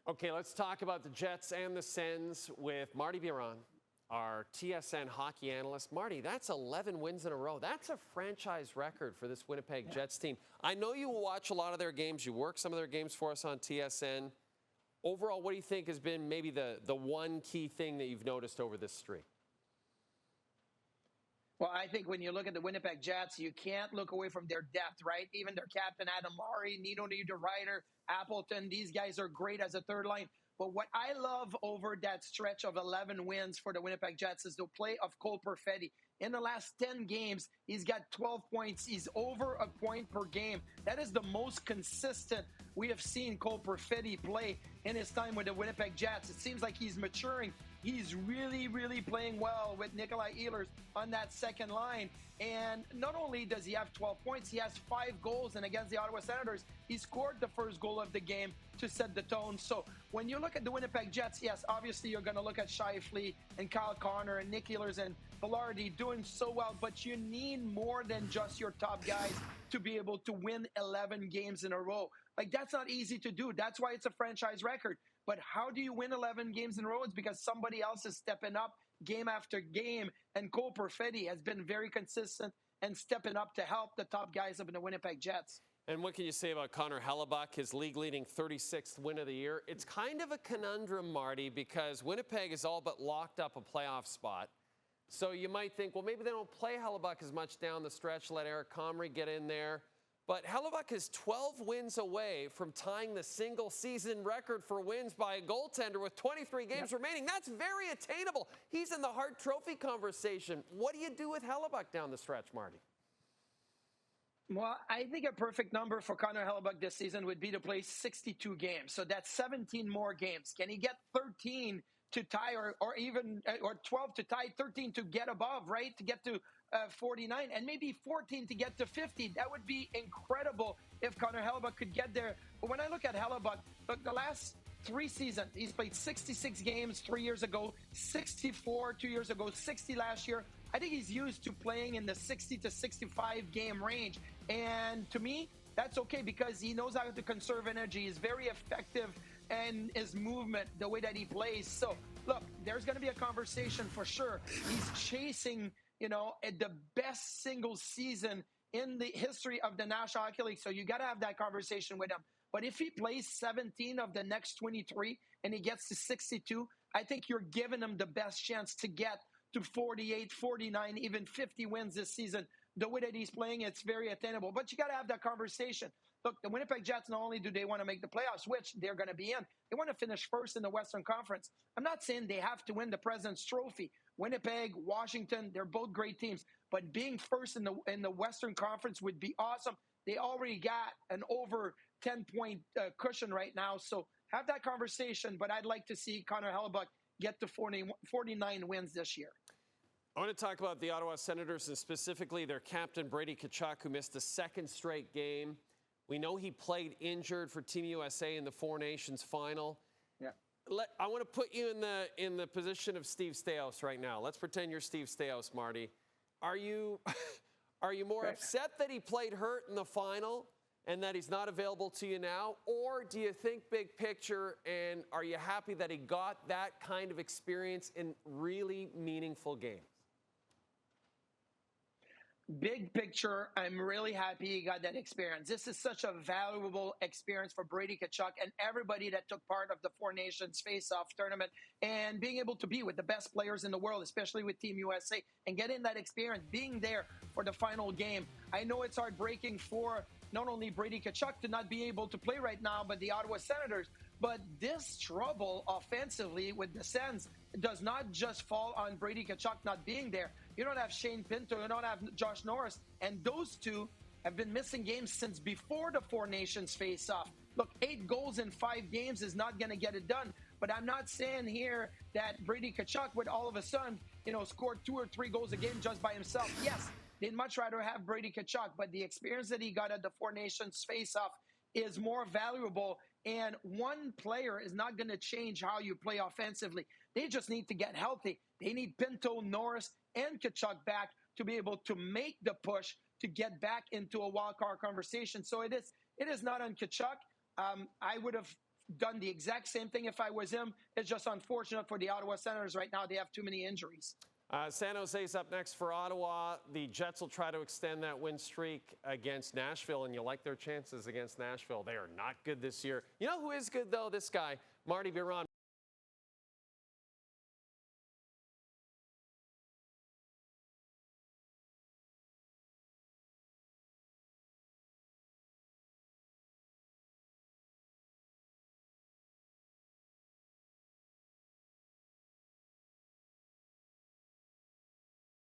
Okay, let's talk about the Jets and the Sens with Martin Biron, our TSN hockey analyst. Marty, that's 11 wins in a row. That's a franchise record for this Winnipeg Jets team. I know you will watch a lot of their games. You work some of their games for us on TSN. Overall, what do you think has been maybe the one key thing that you've noticed over this streak? Well, I think when you look at the Winnipeg Jets, you can't look away from their depth, right? Even their captain, Adam Laurie, Nino Niederreiter, Appleton, these guys are great as a third line. But what I love over that stretch of 11 wins for the Winnipeg Jets is the play of Cole Perfetti. In the last 10 games, he's got 12 points. He's over a point per game. That is the most consistent we have seen Cole Perfetti play in his time with the Winnipeg Jets. It seems like he's maturing. He's really, really playing well with Nikolai Ehlers on that second line. And not only does he have 12 points, he has 5 goals. And against the Ottawa Senators, he scored the first goal of the game to set the tone. So when you look at the Winnipeg Jets, yes, obviously you're going to look at Scheifele and Kyle Connor and Nick Ehlers and Velarde doing so well, but you need more than just your top guys to be able to win 11 games in a row. Like, that's not easy to do. That's why it's a franchise record. But how do you win 11 games in a row? It's because somebody else is stepping up game after game, and Cole Perfetti has been very consistent and stepping up to help the top guys up in the Winnipeg Jets. And what can you say about Connor Hellebuyck, his league-leading 36th win of the year? It's kind of a conundrum, Marty, because Winnipeg is all but locked up a playoff spot. So you might think, well, maybe they don't play Hellebuyck as much down the stretch, let Eric Comrie get in there. But Hellebuyck is 12 wins away from tying the single-season record for wins by a goaltender with 23 games remaining. That's very attainable. He's in the Hart Trophy conversation. What do you do with Hellebuyck down the stretch, Marty? Well, I think a perfect number for Connor Hellebuyck this season would be to play 62 games. So that's 17 more games. Can he get 13 to tie or even 12 to tie, 13 to get above, right? To get to 49 and maybe 14 to get to 50. That would be incredible if Connor Hellebuyck could get there. But when I look at Hellebuyck, look, the last 3 seasons, he's played 66 games 3 years ago, 64 2 years ago, 60 last year. I think he's used to playing in the 60 to 65 game range. And to me, that's okay because he knows how to conserve energy. He's very effective in his movement, the way that he plays. So, look, there's going to be a conversation for sure. He's chasing, the best single season in the history of the National Hockey League. So you got to have that conversation with him. But if he plays 17 of the next 23 and he gets to 62, I think you're giving him the best chance to get to 48, 49, even 50 wins this season. The way that he's playing, it's very attainable. But you got to have that conversation. Look, the Winnipeg Jets, not only do they want to make the playoffs, which they're going to be in, they want to finish first in the Western Conference. I'm not saying they have to win the President's Trophy. Winnipeg, Washington, they're both great teams. But being first in the Western Conference would be awesome. They already got an over 10-point cushion right now. So have that conversation. But I'd like to see Connor Hellebuyck get to 49 wins this year. I want to talk about the Ottawa Senators and specifically their captain, Brady Tkachuk, who missed a second straight game. We know he played injured for Team USA in the Four Nations final. Yeah. I want to put you in the position of Steve Staios right now. Let's pretend you're Steve Staios, Marty. Are you more upset that he played hurt in the final and that he's not available to you now? Or do you think big picture and are you happy that he got that kind of experience in really meaningful games? Big picture, I'm really happy he got that experience. This is such a valuable experience for Brady Tkachuk and everybody that took part of the Four Nations face-off tournament and being able to be with the best players in the world, especially with Team USA, and getting that experience, being there for the final game. I know it's heartbreaking for not only Brady Tkachuk to not be able to play right now, but the Ottawa Senators. But this trouble offensively with the Sens does not just fall on Brady Tkachuk not being there. You don't have Shane Pinto, you don't have Josh Norris, and those two have been missing games since before the Four Nations face-off. Look, 8 goals in 5 games is not going to get it done. But I'm not saying here that Brady Tkachuk would all of a sudden, score 2 or 3 goals a game just by himself. Yes, they'd much rather have Brady Tkachuk, but the experience that he got at the Four Nations face-off is more valuable, and one player is not going to change how you play offensively. They just need to get healthy. They need Pinto, Norris, and Tkachuk back to be able to make the push to get back into a wild card conversation. So it is not on Tkachuk. I would have done the exact same thing if I was him. It's just unfortunate for the Ottawa Senators right now. They have too many injuries. San Jose's up next for Ottawa. The Jets will try to extend that win streak against Nashville, and you like their chances against Nashville. They are not good this year. You know who is good, though? This guy, Martin Biron.